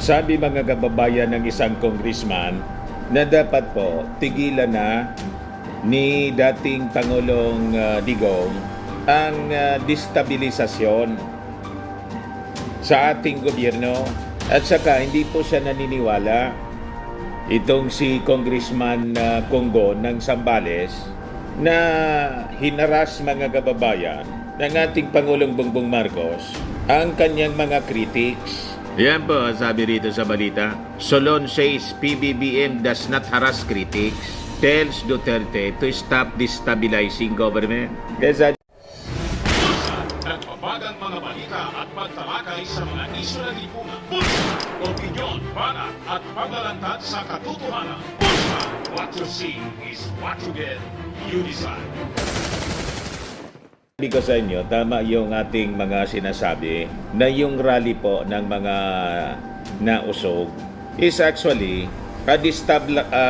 Sabi mga kababayan ng isang congressman na dapat po tigilan na ni dating Pangulong Digong ang destabilisasyon sa ating gobyerno at saka hindi po siya naniniwala itong si Congressman Congo ng Zambales na hinaras mga kababayan ng ating Pangulong Bongbong Marcos ang kanyang mga critics. Yan po, sabi rito sa balita. Solon says PBBM does not harass critics, tells Duterte to stop destabilizing government. Kaya nagbabagang mga balita at pagtalakay sa mga isyu ng lipunan. Pulsa, opinyon, banat at paglalantad sa katotohanan. Pulsa, what you see is what you get. You decide. sabi ko sa inyo, tama yung ating mga sinasabi na yung rally po ng mga nausog is actually a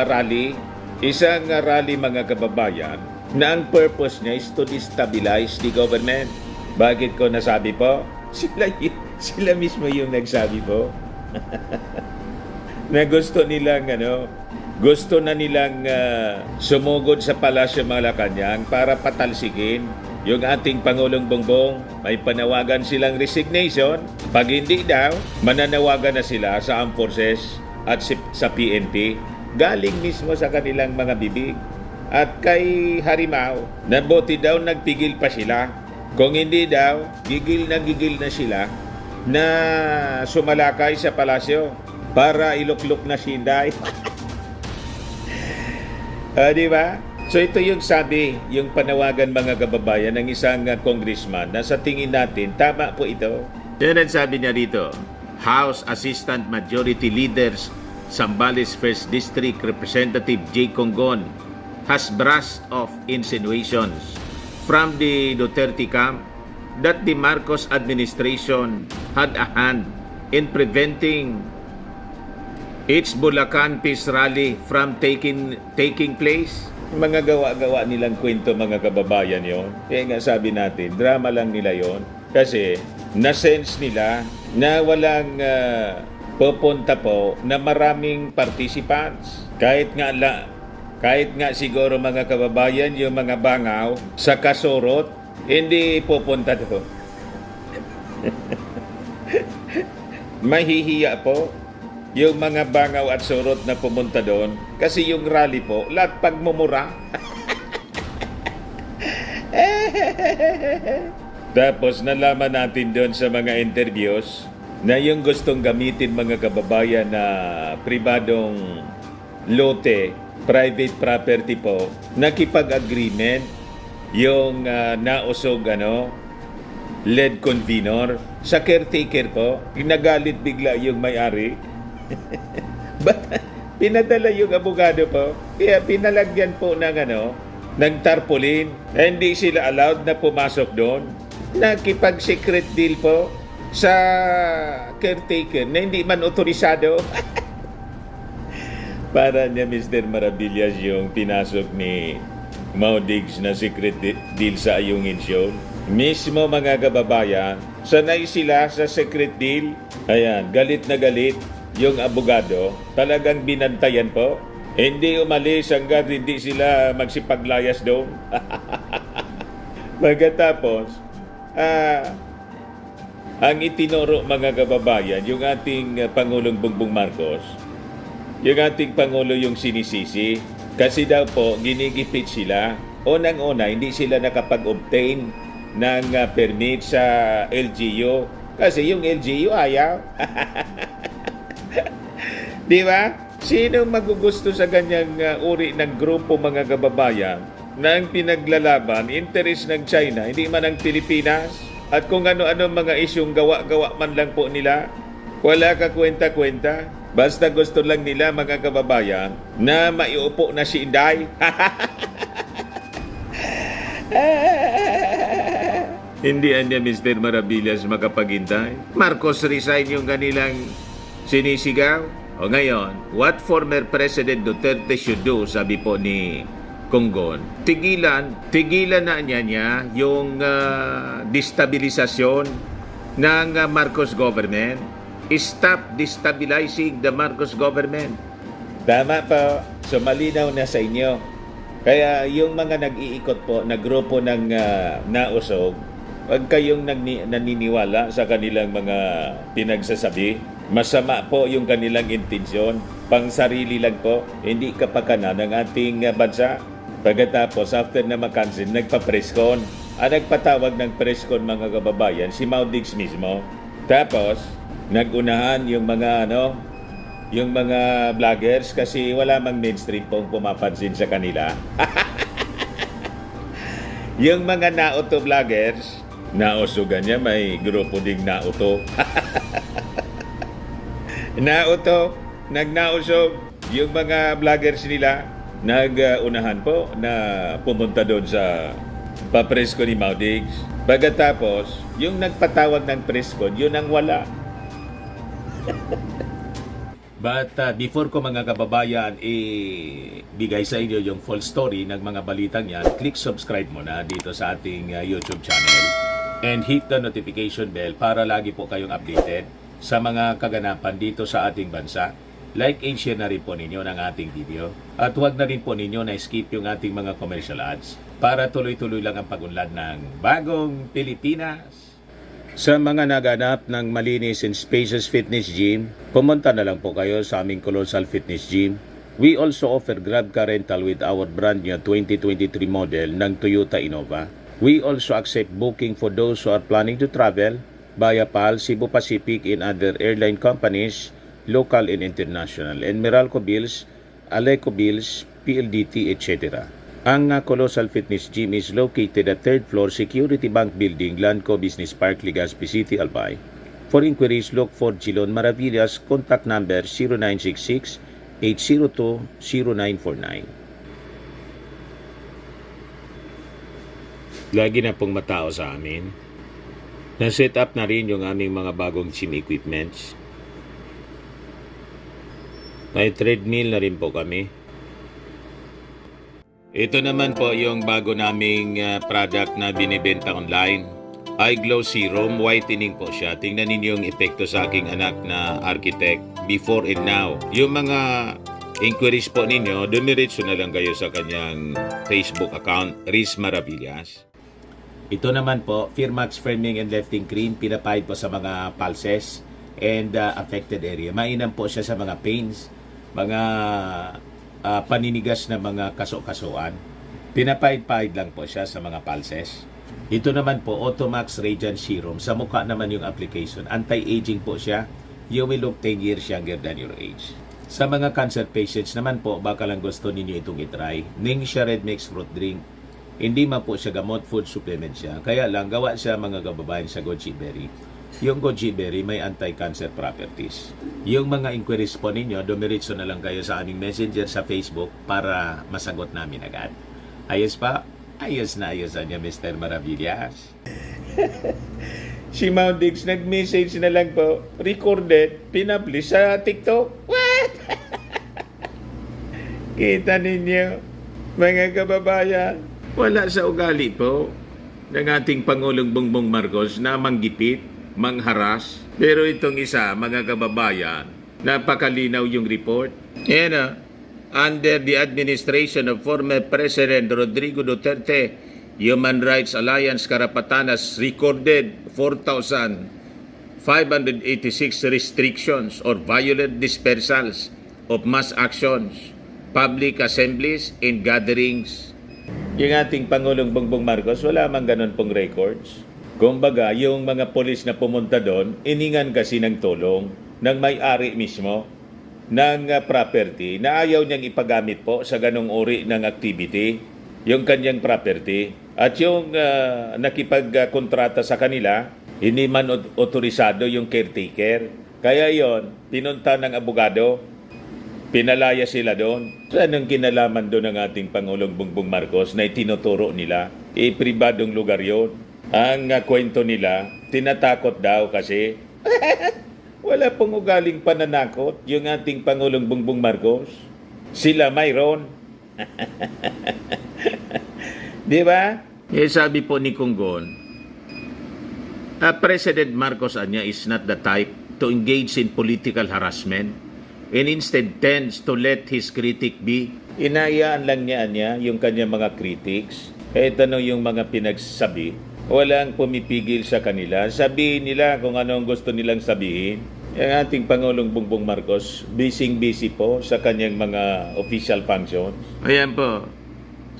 rally, isang rally mga kababayan na ang purpose niya is to destabilize the government. Bakit ko nasabi po? Sila mismo yung nagsabi po. Na gusto na nilang sumugod sa Palasyo Malacanang para patalsikin yung ating Pangulong Bongbong. May panawagan silang resignation. Pag hindi daw, mananawagan na sila sa Armed Forces at sa PNP. Galing mismo sa kanilang mga bibig. At kay Harimau, nabuti daw nagpigil pa sila. Kung hindi daw, gigil na sila na sumalakay sa palasyo para iluklok na si Inday. Di ba? So ito yung sabi, yung panawagan mga kababayan ng isang congressman na sa tingin natin, tama po ito. Yan ang sabi niya dito, House Assistant Majority Leaders Zambales 1st District Representative J. Congon has brushed off insinuations from the Duterte camp that the Marcos administration had a hand in preventing its Bulacan Peace Rally from taking place. Mga gawa-gawa nilang kwento mga kababayan yon. Kaya nga sabi natin, drama lang nila yon. Kasi na-sense nila na walang pupunta po na maraming participants. Kahit nga siguro mga kababayan, yung mga bangaw sa kasurot, hindi pupunta doon. Mahihiya po yung mga bangaw at surot na pumunta doon kasi yung rally po, lahat pagmumura. Tapos nalaman natin doon sa mga interviews na yung gustong gamitin mga kababayan na pribadong lote, private property po, nakipag-agreement yung nausog lead convener sa caretaker po. Nagalit bigla yung may-ari. Pinadala yung abogado po. Kaya pinalagyan po ng tarpaulin. Hindi sila allowed na pumasok doon. Nakipag-secret deal po sa caretaker na hindi man otorisado. Para niya Mr. Maravillas yung pinasok ni Mau Diggs na secret deal sa Ayungin Show. Mismo mga kababayan, sanay sila sa secret deal. Ayan, galit na galit yung abogado, talagang binantayan po. Hindi umalis hanggang hindi sila magsipaglayas doon. Pagkatapos, ang itinuro mga kababayan, yung ating Pangulong Bongbong Marcos, yung ating Pangulo yung sinisisi, kasi daw po ginigipit sila. Unang-una, hindi sila nakapag-obtain ng permit sa LGU kasi yung LGU ayaw. Di ba? Sino magugusto sa ganyang uri ng grupo mga kababayan na ang pinaglalaban, interest ng China, hindi man ang Pilipinas? At kung ano-ano mga isyong gawa-gawa man lang po nila, wala ka kwenta-kwenta. Basta gusto lang nila mga kababayan na maiupo na si Inday. Hindi anya Mr. Maravillas makapaghintay. Marcos resign yung kanilang sinisigaw. O ngayon, what former President Duterte should do, sabi po ni Congon, tigilan na niya yung destabilisasyon ng Marcos government. Stop destabilizing the Marcos government. Tama po. So malinaw na sa inyo. Kaya yung mga nag-iikot po na grupo ng nausog, huwag kayong naniniwala sa kanilang mga pinagsasabi. Masama po yung kanilang intensyon. Pang sarili lang po. Hindi kapakanan ng ating bansa. Pagkatapos, after na makansin, nagpa-presscon. Nagpatawag ng presscon mga kababayan, si Maudix mismo. Tapos, nagunahan yung mga yung mga vloggers kasi wala mang mainstream pong pumapansin sa kanila. Yung mga nauto vloggers, nausugan niya, may grupo ding nauto. Nauto, nagnausog, yung mga vloggers nila, nagunahan po na pumunta doon sa papresko ni Maudix. Pagkatapos, yung nagpatawag ng presko, yun ang wala. But before ko mga kababayan bigay sa inyo yung full story ng mga balitang yan, click subscribe muna dito sa ating YouTube channel and hit the notification bell para lagi po kayong updated sa mga kaganapan dito sa ating bansa. Like and share na rin po ninyo ng ating video. At huwag na rin po ninyo na skip yung ating mga commercial ads para tuloy-tuloy lang ang pag-unlad ng bagong Pilipinas. Sa mga naganap ng malinis and spacious fitness gym, pumunta na lang po kayo sa aming Colossal Fitness Gym. We also offer Grab car rental with our brand new 2023 model ng Toyota Innova. We also accept booking for those who are planning to travel via PAL, Cebu Pacific and other airline companies, local and international, and Meralco Bills, Aleco Bills, PLDT, etc. Ang Colossal Fitness Gym is located at 3rd floor Security Bank Building, Lanco Business Park, Legazpi City, Albay. For inquiries, look for Gilon Maravillas, contact number 0966-802-0949. Lagi na pong matao sa amin. Na-set up na rin yung aming mga bagong gym equipments. May treadmill na rin po kami. Ito naman po yung bago naming product na binibenta online. Eye Glow Serum, whitening po siya. Tingnan ninyo yung epekto sa aking anak na architect before and now. Yung mga inquiries po ninyo, dumiretso na lang kayo sa kanyang Facebook account, Riz Maravillas. Ito naman po, Firmax Firming and Lifting Cream, pinapahid po sa mga pulses and affected area. Mainam po siya sa mga pains, mga paninigas na mga kaso-kasuan. Pinapahid-pahid lang po siya sa mga pulses. Ito naman po, Automax Radiant Serum. Sa mukha naman yung application. Anti-aging po siya. You will look 10 years younger than your age. Sa mga cancer patients naman po, baka lang gusto ninyo itong itry. Ningxia Red Mix Fruit Drink. Hindi man po siya gamot, food supplement siya. Kaya lang, gawa siya mga kababayan sa goji berry. Yung goji berry may anti-cancer properties. Yung mga inquiries po ninyo, dumiretso na lang kayo sa aming messenger sa Facebook para masagot namin agad. Ayos pa? Ayos na niya, Mr. Maravillas. Si Maudix nag-message na lang po, recorded, pinablish sa TikTok. What? Kita ninyo, mga kababayan, wala sa ugali po ng ating Pangulong Bongbong Marcos na manggipit, mangharas. Pero itong isa, mga kababayan, napakalinaw yung report. Yan under the administration of former President Rodrigo Duterte, Human Rights Alliance Karapatanas recorded 4,586 restrictions or violent dispersals of mass actions, public assemblies, and gatherings. Yung ating Pangulong Bongbong Marcos, wala mang ganun pong records. Kumbaga, yung mga polis na pumunta doon, iningan kasi ng tulong ng may-ari mismo ng property na ayaw niyang ipagamit po sa ganong uri ng activity, yung kanyang property. At yung nakipagkontrata sa kanila, hindi man otorisado yung caretaker. Kaya yon, pinunta ng abogado, pinalaya sila doon. So, anong kinalaman doon ng ating Pangulong Bongbong Marcos na itinuturo nila? Pribadong lugar yon. Ang kwento nila, tinatakot daw kasi wala pong ugaling pananakot yung ating Pangulong Bongbong Marcos. Sila mayroon. Di ba? Sabi po ni Kunggon, President Marcos anya is not the type to engage in political harassment and instead tends to let his critic be. Inayaan lang niya yung kanyang mga critics. Kahit ano yung mga pinagsabi, walang pumipigil sa kanila. Sabihin nila kung ano ang gusto nilang sabihin. Yung ating Pangulong Bongbong Marcos, busy po sa kanyang mga official functions. Ayan po.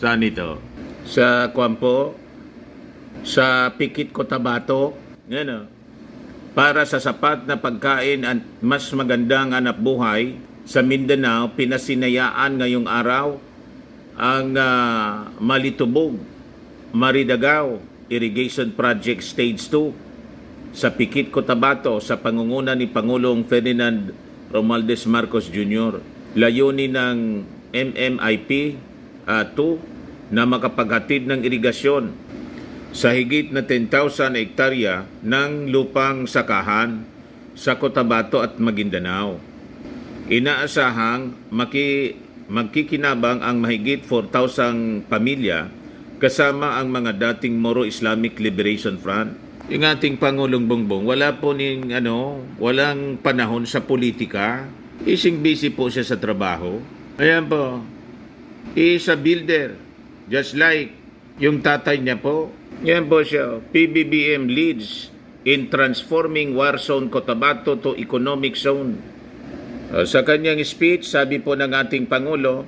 Saan ito? Sa Kwampo, sa Pikit Cotabato, yan o. Para sa sapat na pagkain at mas magandang hanap buhay sa Mindanao, pinasinayaan ngayong araw ang Malitubog, Maridagao Irrigation Project Stage 2 sa Pikit Cotabato sa pangunguna ni Pangulong Ferdinand Romualdez Marcos Jr. Layunin ng MMIP 2 na makapaghatid ng irigasyon sa higit na 10,000 hektarya ng lupang sakahan sa Cotabato at Maguindanao. Inaasahang magkikinabang ang mahigit 4,000 pamilya kasama ang mga dating Moro Islamic Liberation Front. Yung ating Pangulong Bongbong, walang panahon sa politika. Busy po siya sa trabaho. Ayan po. He is a builder. Just like yung tatay niya po. Yan po siya. PBBM leads in transforming war zone Cotabato to economic zone. Sa kanyang speech, sabi po ng ating Pangulo,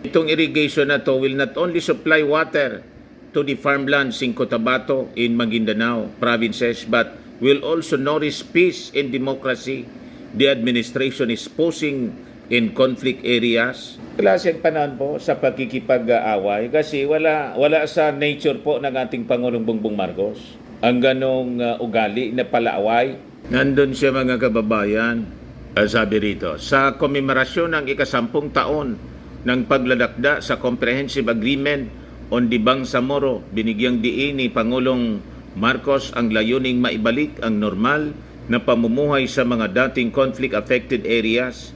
itong irrigation na to will not only supply water to the farmlands in Cotabato, in Maguindanao provinces, but will also nourish peace and democracy the administration is posing in conflict areas. Klaseng panahon po sa pagkikipag-away kasi wala sa nature po ng ating Pangulong Bongbong Marcos ang ganong ugali na palaaway. Nandun siya mga kababayan, sabi rito, sa komemorasyon ng ika-10 taon ng pagladakda sa Comprehensive Agreement on the Bangsamoro, binigyang diin ni Pangulong Marcos ang layuning maibalik ang normal na pamumuhay sa mga dating conflict-affected areas.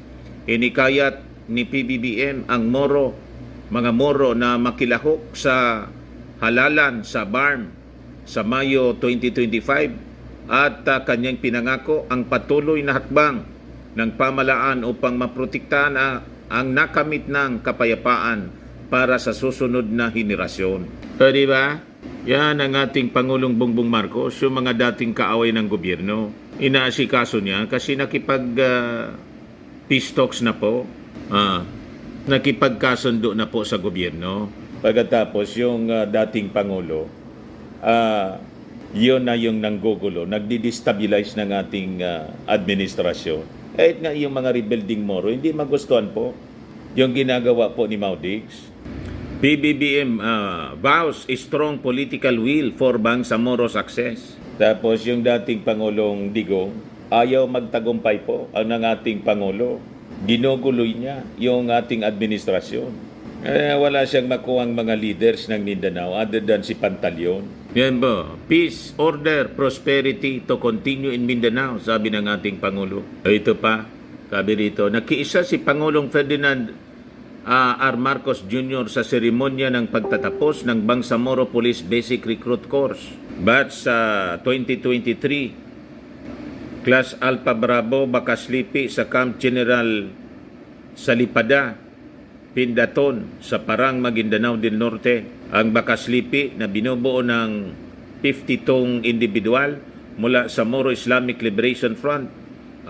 Inikayat ni PBBM ang mga Moro na makilahok sa halalan sa BARM sa Mayo 2025 at kanyang pinangako ang patuloy na hakbang ng pamalaan upang maprotektahan ang nakamit ng kapayapaan para sa susunod na henerasyon. Di ba? Yan ang ating Pangulong Bongbong Marcos, yung mga dating kaaway ng gobyerno. Inaasikaso niya kasi peace talks na po. Nakipagkasundo na po sa gobyerno. Pagkatapos yung dating Pangulo, yun na yung nanggugulo, nagdi-destabilize ng ating administrasyon. Kahit nga yung mga rebuilding Moro, hindi magustuhan po yung ginagawa po ni Maudigs. PBBM vows a strong political will for Bangsamoro success. Tapos yung dating Pangulong Digong, ayaw magtagumpay po ang ng ating Pangulo. Ginuguloy niya yung ating administrasyon. Wala siyang makuhang mga leaders ng Mindanao other than si Pantaleon. Yan ba? Peace, order, prosperity to continue in Mindanao, sabi ng ating Pangulo. Ito pa, sabi rito, nakiisa si Pangulong Ferdinand R. Marcos Jr. sa seremonya ng pagtatapos ng Bangsamoro Police Basic Recruit Course batch 2023 Class Alpha Bravo Bakaslipi sa Camp General Salipada, Pindaton sa Parang, Maguindanao del Norte. Ang Bakaslipi na binubuo ng 52 individual mula sa Moro Islamic Liberation Front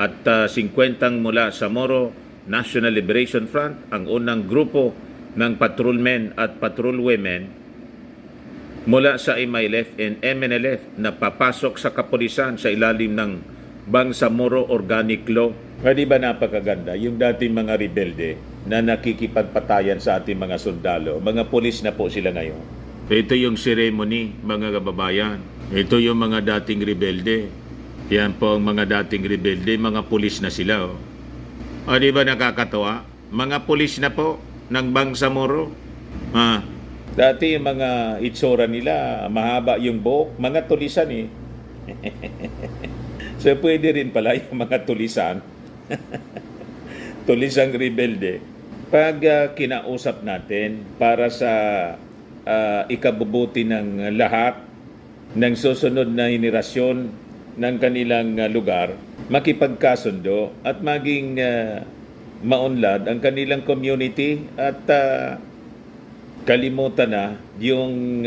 at 50 mula sa Moro National Liberation Front, ang unang grupo ng patrolmen at patrolwomen mula sa MILF and MNLF na papasok sa kapulisan sa ilalim ng Bangsamoro Organic Law. Di ba napakaganda? Yung dating mga rebelde na nakikipagpatayan sa ating mga sundalo, mga pulis na po sila ngayon. Ito yung ceremony, mga kababayan. Ito yung mga dating rebelde. Yan po ang mga dating rebelde, mga pulis na sila. Di ba nakakatawa? Mga pulis na po ng Bangsamoro. Dati yung mga itsura nila, mahaba yung buhok, mga tulisan eh. So pwede rin pala yung mga tulisan. Tulisang rebelde. Pag kinausap natin para sa ikabubuti ng lahat ng susunod na henerasyon ng kanilang lugar makipagkasundo at maging maunlad ang kanilang community at kalimutan na yung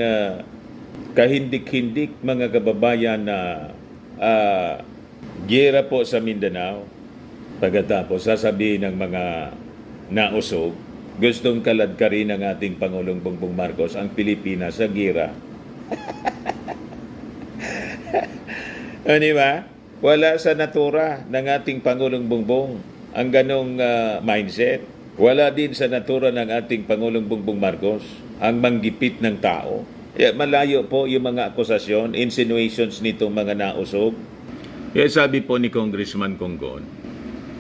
kahindik-hindik mga kababayan na giyera po sa Mindanao. Pagkatapos sasabihin ng mga nausog, gustong kaladkarin ng ating Pangulong Bongbong Marcos ang Pilipinas sa gira. Di ba? Wala sa natura ng ating Pangulong Bongbong ang ganong mindset. Wala din sa natura ng ating Pangulong Bongbong Marcos ang manggipit ng tao. Malayo po yung mga akusasyon, insinuations nitong mga nausog. Kaya sabi po ni Congressman Conggon,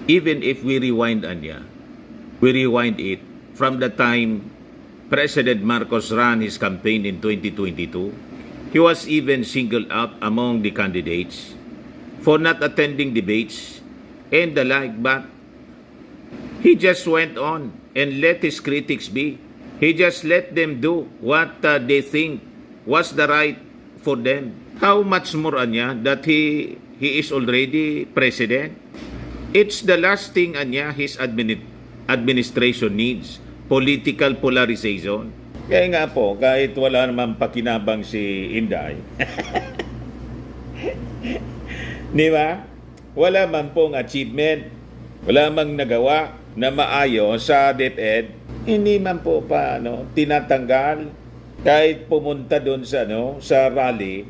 even if we rewind it from the time President Marcos ran his campaign in 2022, he was even singled out among the candidates for not attending debates and the like, but he just went on and let his critics be. He just let them do what they think was the right for them. How much more anya that he is already president? It's the last thing anya his administration needs, political polarization. Kaya nga po, kahit wala naman pakinabang si Inday, di ba? Wala man pong achievement, wala mang nagawa na maayos sa DepEd, hindi man po pa tinatanggal kahit pumunta doon sa rally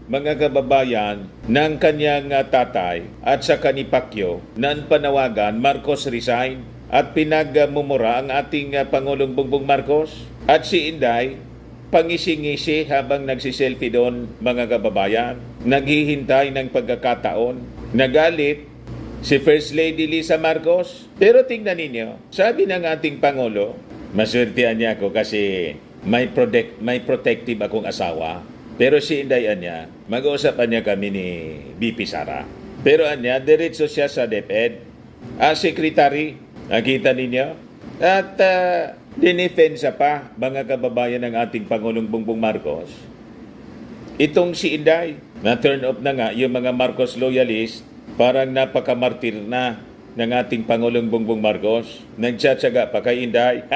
mga kababayan ng kanyang tatay at sa kanipakyo na panawagan Marcos resign at pinagmumura ang ating Pangulong Bongbong Marcos at si Inday pangisi-ngisi habang nagsiselfie doon mga kababayan, naghihintay ng pagkakataon, nagalit si First Lady Lisa Marcos. Pero tingnan ninyo, sabi ng ating Pangulo, maswertehan niya ako kasi may protective akong asawa. Pero si Inday niya, mag-uusapan niya kami ni BP Sara. Pero niya, diretso siya sa DepEd as secretary. Nakita ninyo? At dinefensa pa mga kababayan ng ating Pangulong Bongbong Marcos. Itong si Inday, na-turn off na nga yung mga Marcos loyalist, parang napakamartir na ng ating Pangulong Bongbong Marcos. Nagtsatsaga pa kay Inday.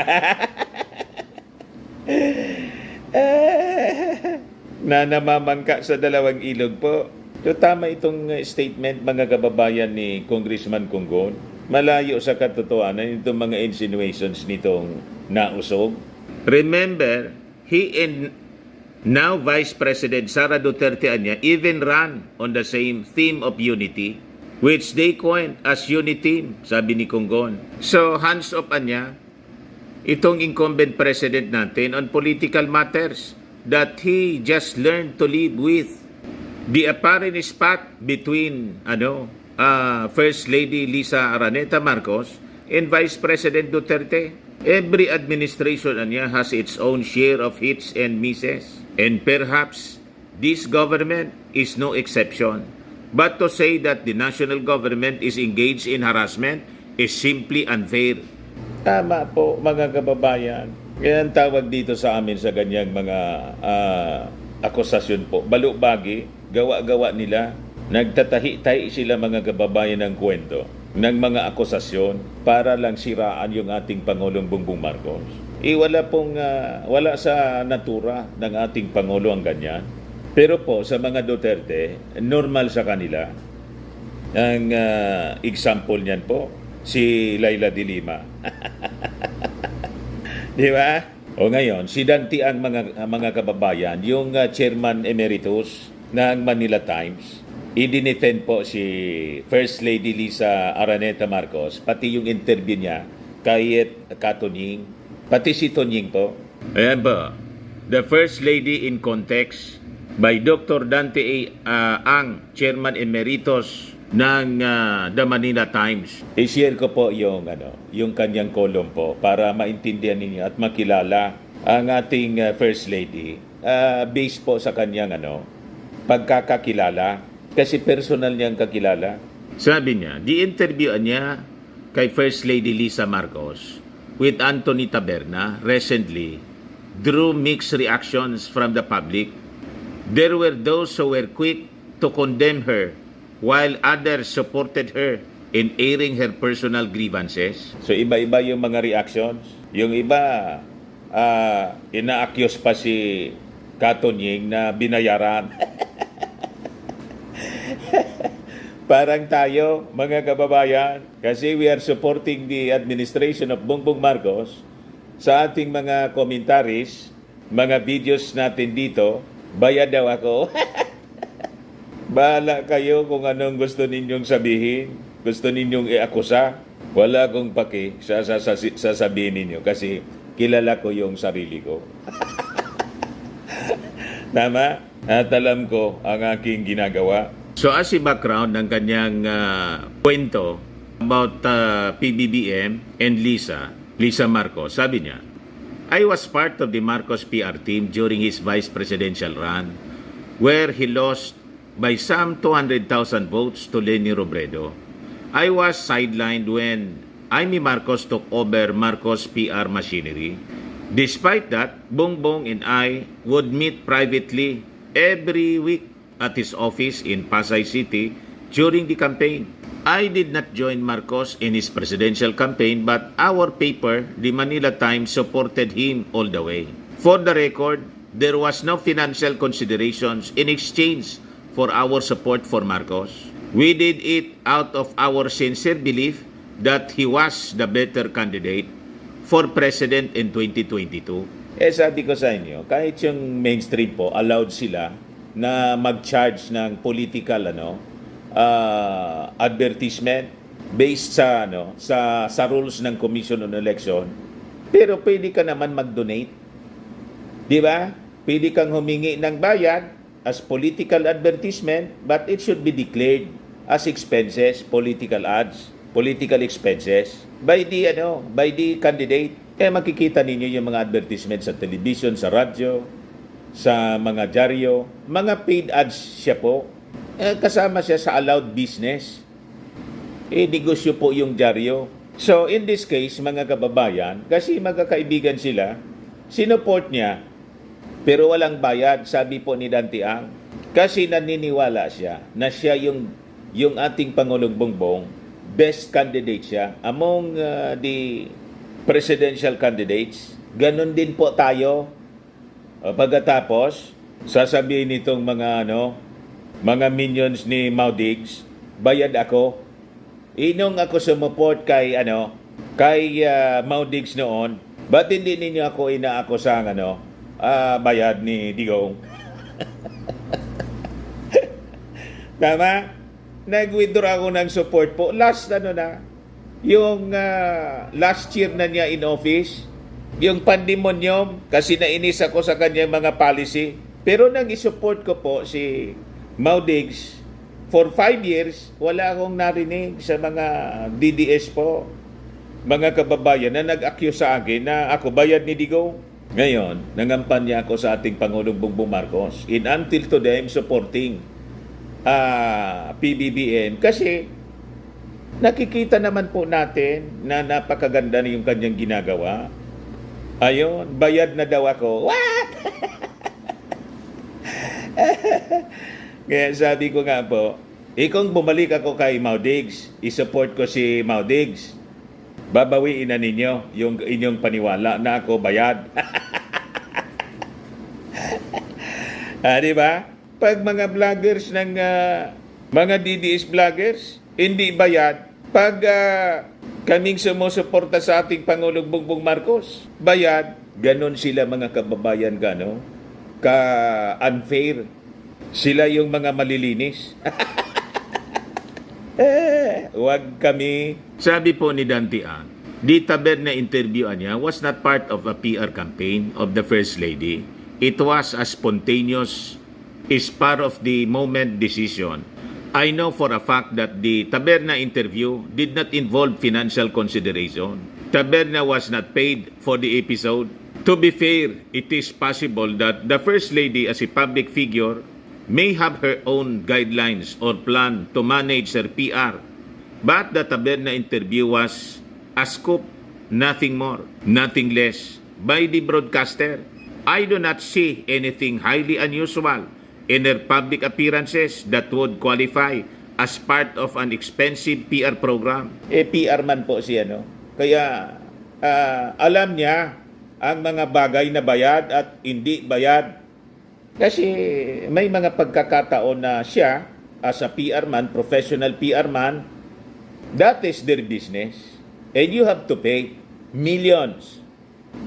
Na namamangka sa dalawang ilog po. So, tama itong statement mga kababayan ni Congressman Conggon. Malayo sa katotohanan itong mga insinuations nitong nausog. Remember, he and now Vice President Sara Duterte anya even ran on the same theme of unity, which they coined as Uniteam, sabi ni Conggon. So, hands off anya itong incumbent president natin on political matters that he just learned to live with. The apparent spat between First Lady Lisa Araneta Marcos and Vice President Duterte. Every administration niya has its own share of hits and misses. And perhaps this government is no exception. But to say that the national government is engaged in harassment is simply unfair. Tama po mga kababayan. Kaya ang tawag dito sa amin sa ganyang mga akusasyon po, balubagi, gawa-gawa nila. Nagtatahi-tahi sila mga kababayan ng kwento ng mga akusasyon para lang siraan yung ating Pangulong Bongbong Marcos. Wala sa natura ng ating Pangulo ang ganyan. Pero po sa mga Duterte, normal sa kanila. Ang example niyan po, si Laila de Lima. Di ba? O ngayon, si Dante ang mga kababayan, yung chairman emeritus ng Manila Times, i-defend po si First Lady Lisa Araneta Marcos, pati yung interview niya kay Katunying, pati si Tunying po. Ayan ba? The First Lady in Context by Dr. Dante Ang, Chairman Emeritus ng The Manila Times. I-share ko po yung kanyang column po para maintindihan ninyo at makilala ang ating First Lady based po sa kanyang pagkakakilala. Kasi personal niyang kakilala. Sabi niya, the interview niya kay First Lady Lisa Marcos with Anthony Taberna recently drew mixed reactions from the public. There were those who were quick to condemn her while others supported her in airing her personal grievances. So iba-iba yung mga reactions. Yung iba, ina-accuse pa si Katonying na binayaran. Parang tayo, mga kababayan, kasi we are supporting the administration of Bongbong Marcos sa ating mga commentaries, mga videos natin dito, bayad daw ako. Bahala kayo kung anong gusto ninyong sabihin, gusto ninyong iakusa. Wala akong paki sa sasabihin ninyo kasi kilala ko yung sarili ko. Tama? At alam ko ang aking ginagawa. So as a background ng kanyang kwento about PBBM and Lisa Marcos, sabi niya, I was part of the Marcos PR team during his vice presidential run where he lost by some 200,000 votes to Leni Robredo. I was sidelined when Amy Marcos took over Marcos PR machinery. Despite that, Bongbong and I would meet privately every week at his office in Pasay City during the campaign. I did not join Marcos in his presidential campaign, but our paper, the Manila Times, supported him all the way. For the record, there was no financial considerations in exchange for our support for Marcos. We did it out of our sincere belief that he was the better candidate for president in 2022. Sabi ko sa inyo, kahit yung mainstream po, allowed sila na mag-charge ng political advertisement based sa sa rules ng Commission on Election. Pero pwede ka naman mag-donate. 'Di ba? Pwede kang humingi ng bayad as political advertisement, but it should be declared as expenses, political ads, political expenses by the candidate. Kaya makikita ninyo yung mga advertisement sa television, sa radyo, sa mga dyaryo, mga paid ads siya po. Kasama siya sa allowed business. Negosyo po yung dyaryo. So in this case, mga kababayan, kasi magkakaibigan sila, sinuport niya, pero walang bayad, sabi po ni Dante Ang. Kasi naniniwala siya na siya yung ating Pangulong Bongbong, best candidate siya among the presidential candidates. Ganon din po tayo. Pagkatapos, sasabihin nitong mga minions ni Maudigs, bayad ako. Inong ako sumuport kay Maudigs noon, ba't hindi ninyo ako inaakusang bayad ni Digong? Tama? Nag-withdraw ako ng support po. Last yung last year na niya in office, yung pandemonium, kasi nainis ako sa kanyang mga policy. Pero nang isupport ko po si Maudigs for 5 years, wala akong narinig sa mga DDS po, mga kababayan na nag-accuse sa akin na ako bayad ni Digong. Ngayon, nangampanya ako sa ating Pangulong Bongbong Marcos. And until today, I'm supporting PBBM kasi nakikita naman po natin na napakaganda na yung kanyang ginagawa. Ayun, bayad na daw ako. What? Kaya sabi ko nga po, kung bumalik ako kay Maudigs, isupport ko si Maudigs, babawiin na ninyo yung inyong paniwala na ako bayad. Di ba? Pag mga vloggers ng mga DDS vloggers, hindi bayad. Pag kaming sumusuporta sa ating Pangulong Bongbong Marcos, bayad. Ganon sila mga kababayan ka-unfair. Sila yung mga malilinis. Wag kami. Sabi po ni Dante Ang, the Taberna interview niya was not part of a PR campaign of the First Lady. It was a spontaneous, is part of the moment decision. I know for a fact that the Taberna interview did not involve financial consideration. Taberna was not paid for the episode. To be fair, it is possible that the First Lady as a public figure may have her own guidelines or plan to manage her PR. But the Taberna interview was a scoop, nothing more, nothing less, by the broadcaster. I do not see anything highly unusual in her public appearances that would qualify as part of an expensive PR program. PR man po siya, no? Kaya alam niya ang mga bagay na bayad at hindi bayad. Kasi may mga pagkakataon na siya, as a PR man, professional PR man, that is their business. And you have to pay millions.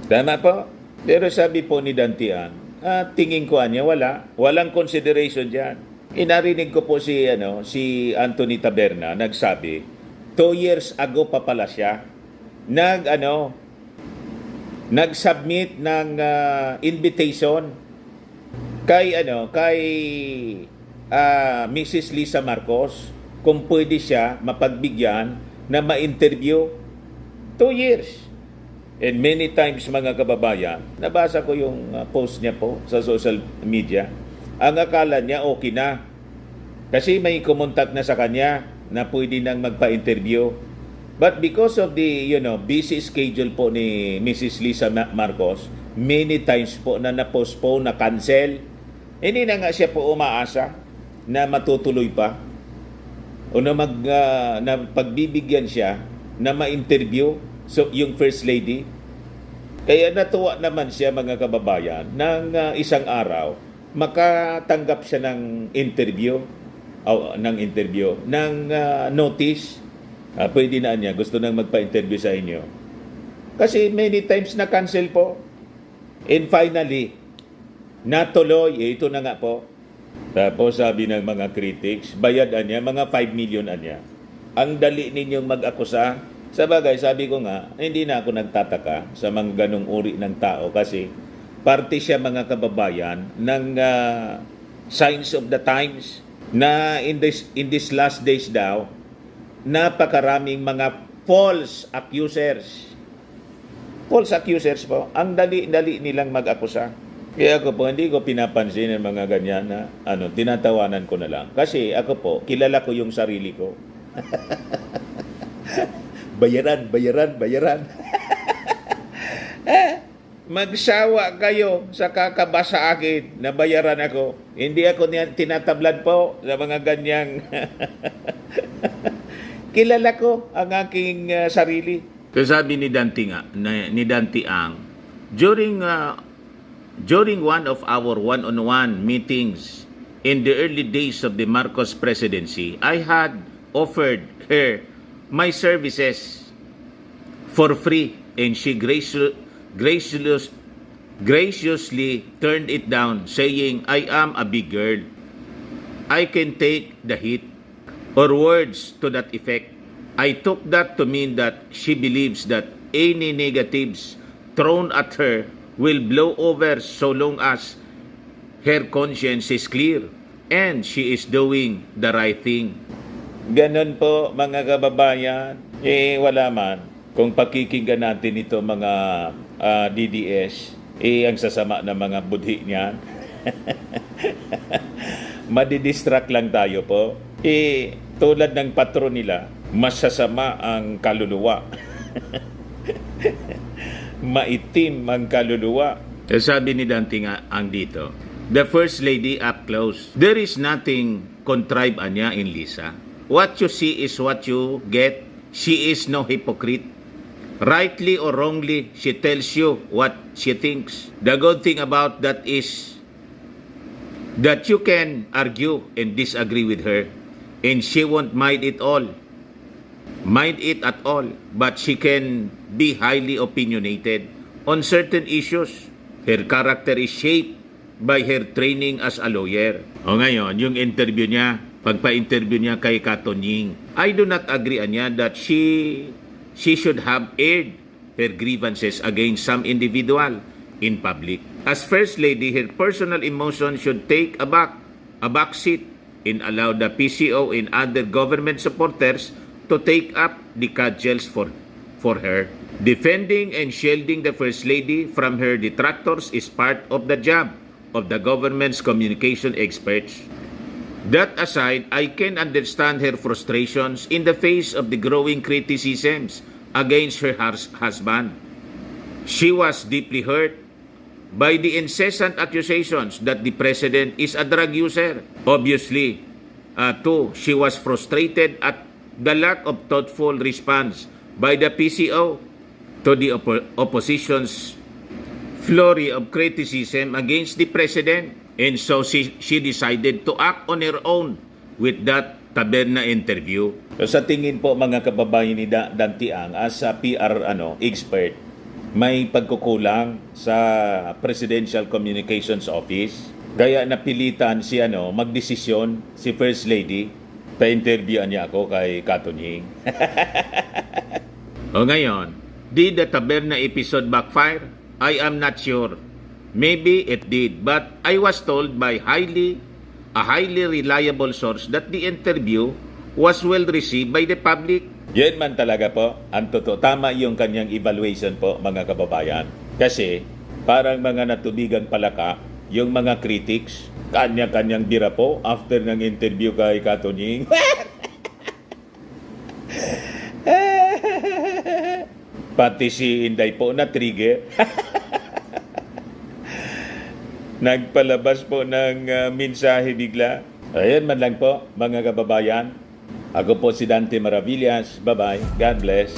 Tama po? Pero sabi po ni Dantian, tingin ko niya walang consideration diyan. Inarinig ko po si Anthony Taberna nagsabi, 2 years ago pa pala siya nag-submit ng invitation kay Mrs. Lisa Marcos kung pwede siya mapagbigyan na ma-interview. 2 years. And many times, mga kababayan, nabasa ko yung post niya po sa social media. Ang akala niya okay na. Kasi may kumontak na sa kanya na pwede nang magpa-interview. But because of the busy schedule po ni Mrs. Lisa Marcos, many times po na na-postpone, na-cancel. Hindi na nga siya po umaasa na matutuloy pa o na pagbibigyan siya na ma-interview yung First Lady. Kaya natuwa naman siya, mga kababayan, ng isang araw makatanggap siya ng notice. Pwede na niya, gusto nang magpa-interview sa inyo. Kasi many times na-cancel po. And finally, natuloy, ito na nga po. Tapos sabi ng mga critics, bayad niya, mga 5 million niya. Ang dali ninyong mag-akusa. Sa bagay, sabi ko nga, hindi na ako nagtataka sa mga ganong uri ng tao kasi parte siya, mga kababayan, ng signs of the times na in this last days daw, napakaraming mga false accusers. False accusers po. Ang dali-dali nilang mag-akusa. Kaya ako po, hindi ko pinapansin ang mga ganyan na tinatawanan ko na lang. Kasi ako po, kilala ko yung sarili ko. Bayaran. Magsawa kayo sa kakabasa akin na bayaran ako. Hindi ako tinatablad po sa mga ganyang kilala ko ang aking sarili. So sabi ni Dante Ang, during one of our one-on-one meetings in the early days of the Marcos presidency, I had offered her my services for free and she graciously turned it down, saying, I am a big girl. I can take the heat, or words to that effect. I took that to mean that she believes that any negatives thrown at her will blow over so long as her conscience is clear and she is doing the right thing. Ganon po, mga kababayan. Wala man. Kung pakikinggan natin ito, mga DDS, ang sasama na mga budhi niyan. Madidistract lang tayo po. Tulad ng patron nila, masasama ang kaluluwa. Maitim ang kaluluwa. Sabi ni Dante Ang dito, the First Lady up close. There is nothing contrived niya in Lisa. What you see is what you get. She is no hypocrite. Rightly or wrongly, she tells you what she thinks. The good thing about that is that you can argue and disagree with her, and she won't mind it at all, but she can be highly opinionated on certain issues. Her character is shaped by her training as a lawyer. O ngayon, yung interview niya, pagpa-interview niya kay Katonying, I do not agree niya that she should have aired her grievances against some individual in public. As First Lady, her personal emotion should take a back seat and allow the PCO and other government supporters to take up the cudgels for her. Defending and shielding the First Lady from her detractors is part of the job of the government's communication experts. That aside, I can understand her frustrations in the face of the growing criticisms against her husband. She was deeply hurt by the incessant accusations that the president is a drug user. Obviously, Two, she was frustrated at the lack of thoughtful response by the PCO to the opposition's flurry of criticism against the president. And so she decided to act on her own with that taberna interview. So sa tingin po mga kababayan ni Dantiang as a PR expert, may pagkukulang sa Presidential Communications Office. Kaya napilitan si magdesisyon si First Lady. Pa-interviewan niya ako kay Katunying. O ngayon, did the taberna episode backfire? I am not sure. Maybe it did, but I was told by a highly reliable source that the interview was well received by the public. Yan man talaga po, ang totoo. Tama yung kanyang evaluation po, mga kababayan. Kasi, parang mga natubigan palaka, yung mga critics, kanya-kanyang bira po after ng interview kay Katunying. Pati si Inday po na trigger. Nagpalabas po ng mensahe bigla. Ayan man lang po, mga kababayan. Ako po si Dante Maravillas. Bye-bye. God bless.